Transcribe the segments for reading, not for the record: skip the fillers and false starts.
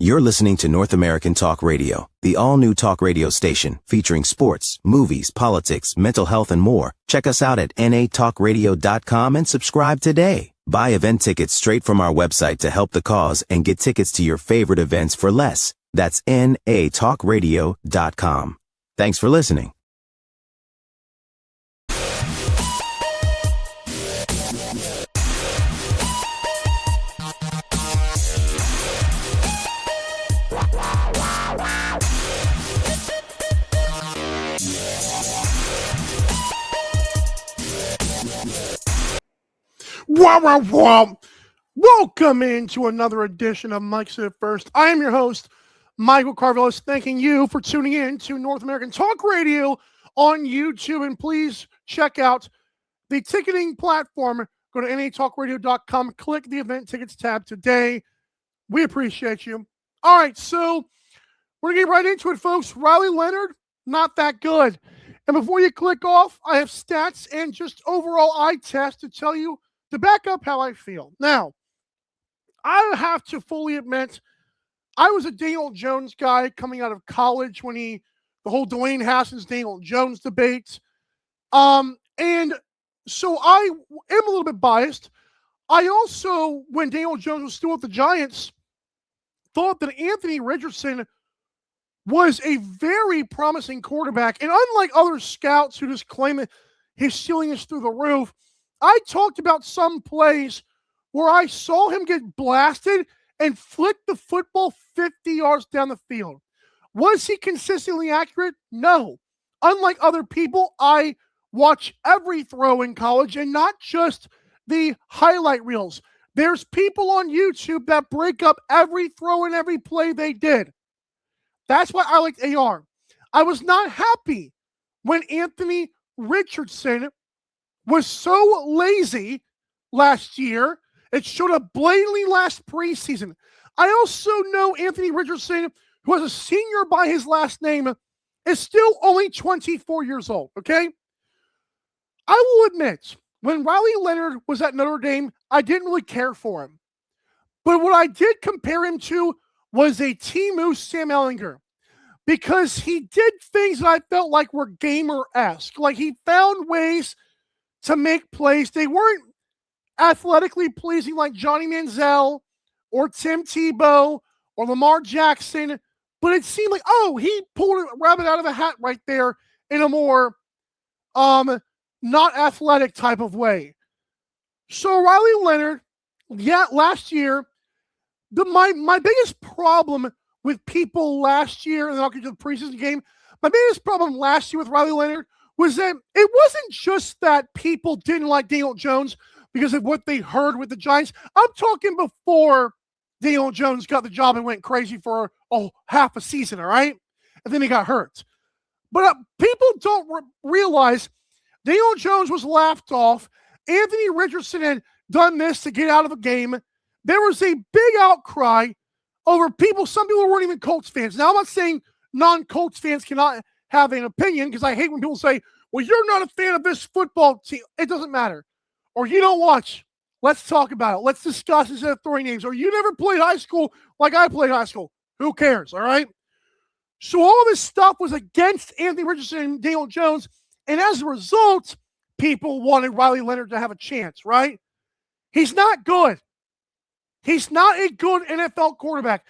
You're listening to North American Talk Radio, the all-new talk radio station featuring sports, movies, politics, mental health, and more. Check us out at natalkradio.com and subscribe today. Buy event tickets straight from our website to help the cause and get tickets to your favorite events for less. That's natalkradio.com. Thanks for listening. Wow. Welcome into another edition of Mike Said It First. I am your host, Michael Karvelis, thanking you for tuning in to North American Talk Radio on YouTube. And please check out the ticketing platform. Go to natalkradio.com, click the event tickets tab today. We appreciate you. All right, so we're going to get right into it, folks. Riley Leonard, not that good. And before you click off, I have stats and just overall eye test to tell you to back up how I feel. Now, I have to fully admit, I was a Daniel Jones guy coming out of college when the whole Dwayne Haskins, Daniel Jones debate. And so I am a little bit biased. I also, when Daniel Jones was still with the Giants, thought that Anthony Richardson was a very promising quarterback. And unlike other scouts who just claim that his ceiling is through the roof, I talked about some plays where I saw him get blasted and flick the football 50 yards down the field. Was he consistently accurate? No. Unlike other people, I watch every throw in college and not just the highlight reels. There's people on YouTube that break up every throw and every play they did. That's why I liked AR. I was not happy when Anthony Richardson was so lazy last year. It showed up blatantly last preseason. I also know Anthony Richardson, who has a senior by his last name, is still only 24 years old, okay? I will admit, when Riley Leonard was at Notre Dame, I didn't really care for him. But what I did compare him to was a Timu Sam Ehlinger, because he did things that I felt like were gamer-esque. Like, he found ways to make plays. They weren't athletically pleasing like Johnny Manziel or Tim Tebow or Lamar Jackson, but it seemed like, oh, he pulled a rabbit out of a hat right there in a more not athletic type of way. So Riley Leonard, last year, my biggest problem with people last year, and then I'll get to the preseason game, my biggest problem last year with Riley Leonard was that it wasn't just that people didn't like Daniel Jones because of what they heard with the Giants. I'm talking before Daniel Jones got the job and went crazy for half a season, all right? And then he got hurt. But people don't realize Daniel Jones was laughed off. Anthony Richardson had done this to get out of a game. There was a big outcry over people. Some people weren't even Colts fans. Now, I'm not saying non-Colts fans cannot have an opinion, because I hate when people say, well, you're not a fan of this football team. It doesn't matter. Or you don't watch. Let's talk about it. Let's discuss instead of throwing names. Or you never played high school like I played high school. Who cares, all right? So all of this stuff was against Anthony Richardson and Daniel Jones, and as a result, people wanted Riley Leonard to have a chance, right? He's not good. He's not a good NFL quarterback.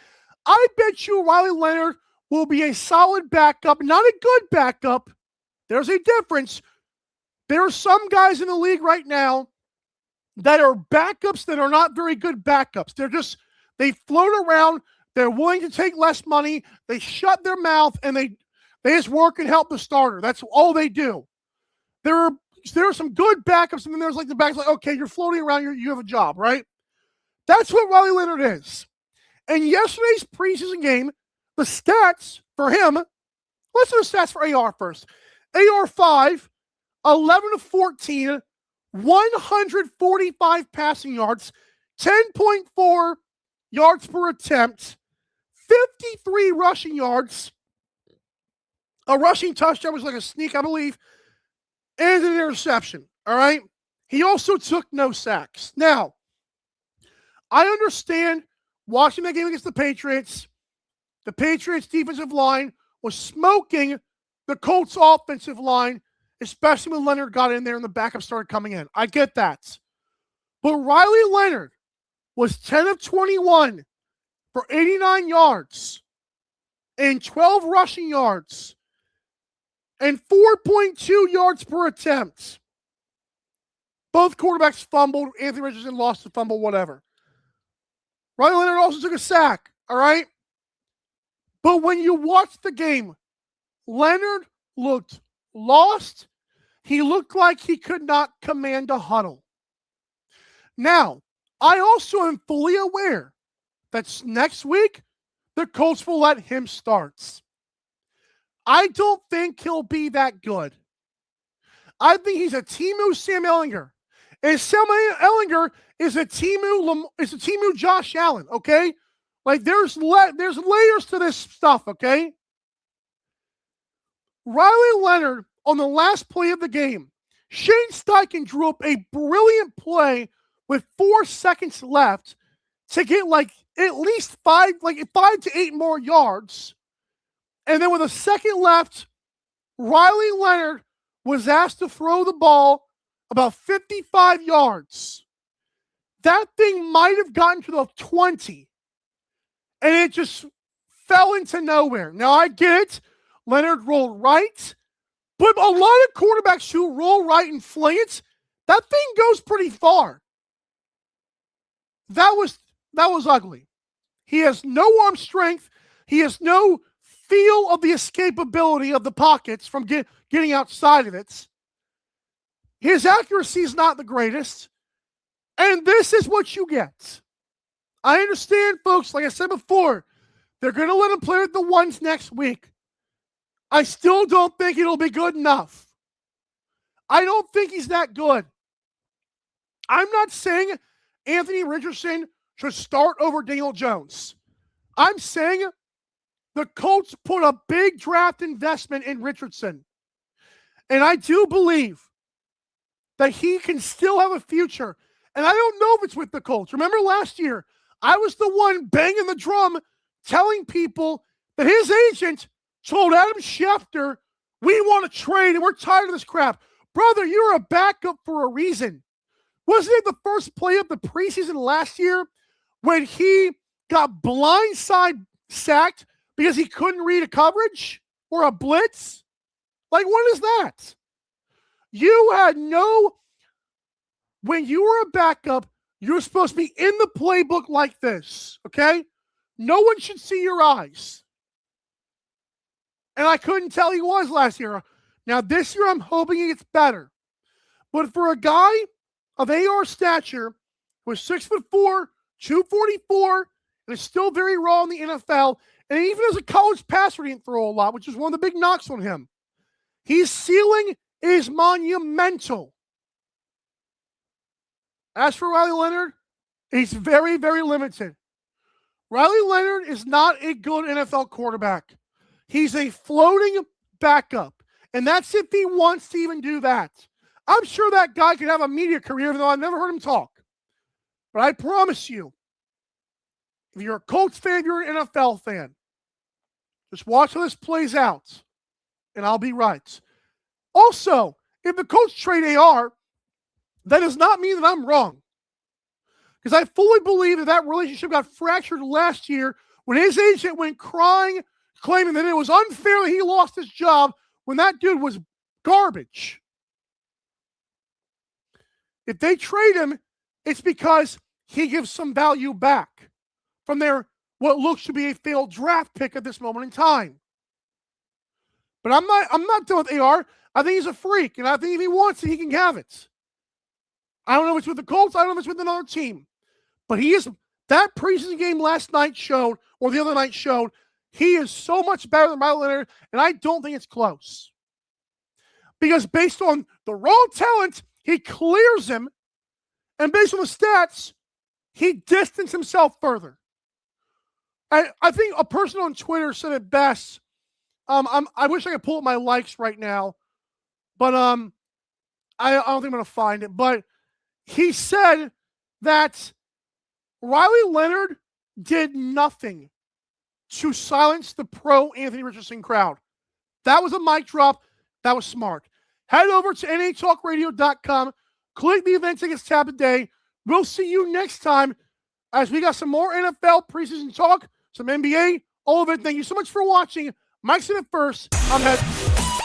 I bet you Riley Leonard will be a solid backup, not a good backup. There's a difference. There are some guys in the league right now that are backups that are not very good backups. They float around. They're willing to take less money. They shut their mouth, and they just work and help the starter. That's all they do. There are some good backups, and then there's like the backups, like, okay, you're floating around, you have a job, right? That's what Riley Leonard is. And yesterday's preseason game, the stats for him, let's do the stats for AR first. AR 5, 11-14, 145 passing yards, 10.4 yards per attempt, 53 rushing yards, a rushing touchdown was like a sneak, I believe, and an interception, all right? He also took no sacks. Now, I understand watching that game against the Patriots, The Patriots defensive line was smoking the Colts offensive line, especially when Leonard got in there and the backup started coming in. I get that. But Riley Leonard was 10 of 21 for 89 yards and 12 rushing yards and 4.2 yards per attempt. Both quarterbacks fumbled. Anthony Richardson lost the fumble, whatever. Riley Leonard also took a sack, all right? But when you watch the game, Leonard looked lost. He looked like he could not command a huddle. Now, I also am fully aware that next week, the Colts will let him start. I don't think he'll be that good. I think he's a Timu Sam Ehlinger. And Sam Ehlinger is a Timu Josh Allen, okay? Like, there's layers to this stuff, okay? Riley Leonard, on the last play of the game, Shane Steichen drew up a brilliant play with 4 seconds left to get at least 5 to 8 more yards. And then with a second left, Riley Leonard was asked to throw the ball about 55 yards. That thing might have gotten to the 20. And it just fell into nowhere. Now, I get it. Leonard rolled right. But a lot of quarterbacks who roll right and fling it, that thing goes pretty far. That was ugly. He has no arm strength. He has no feel of the escapability of the pockets from getting outside of it. His accuracy is not the greatest. And this is what you get. I understand, folks, like I said before, they're going to let him play with the ones next week. I still don't think it'll be good enough. I don't think he's that good. I'm not saying Anthony Richardson should start over Daniel Jones. I'm saying the Colts put a big draft investment in Richardson. And I do believe that he can still have a future. And I don't know if it's with the Colts. Remember last year, I was the one banging the drum telling people that his agent told Adam Schefter, we want to trade and we're tired of this crap. Brother, you're a backup for a reason. Wasn't it the first play of the preseason last year when he got blindside sacked because he couldn't read a coverage or a blitz? Like, what is that? When you were a backup, you're supposed to be in the playbook like this, okay? No one should see your eyes. And I couldn't tell he was last year. Now, this year, I'm hoping he gets better. But for a guy of AR stature, who is 6'4", 244, and is still very raw in the NFL, and even as a college passer, he didn't throw a lot, which is one of the big knocks on him. His ceiling is monumental. As for Riley Leonard, he's very, very limited. Riley Leonard is not a good NFL quarterback. He's a floating backup, and that's if he wants to even do that. I'm sure that guy could have a media career, even though I've never heard him talk. But I promise you, if you're a Colts fan, if you're an NFL fan, just watch how this plays out, and I'll be right. Also, if the Colts trade AR, that does not mean that I'm wrong. Because I fully believe that relationship got fractured last year when his agent went crying, claiming that it was unfair that he lost his job when that dude was garbage. If they trade him, it's because he gives some value back from their what looks to be a failed draft pick at this moment in time. But I'm not done with AR. I think he's a freak, and I think if he wants it, he can have it. I don't know if it's with the Colts. I don't know if it's with another team. But he is, that preseason game last night showed, or the other night showed, he is so much better than Riley Leonard, and I don't think it's close. Because based on the raw talent, he clears him, and based on the stats, he distanced himself further. I think a person on Twitter said it best. I wish I could pull up my likes right now, but I don't think I'm going to find it. But he said that Riley Leonard did nothing to silence the pro Anthony Richardson crowd. That was a mic drop. That was smart. Head over to natalkradio.com. Click the event tickets tab today. We'll see you next time as we got some more NFL preseason talk, some NBA, all of it. Thank you so much for watching. Mike's in it first. I'm head.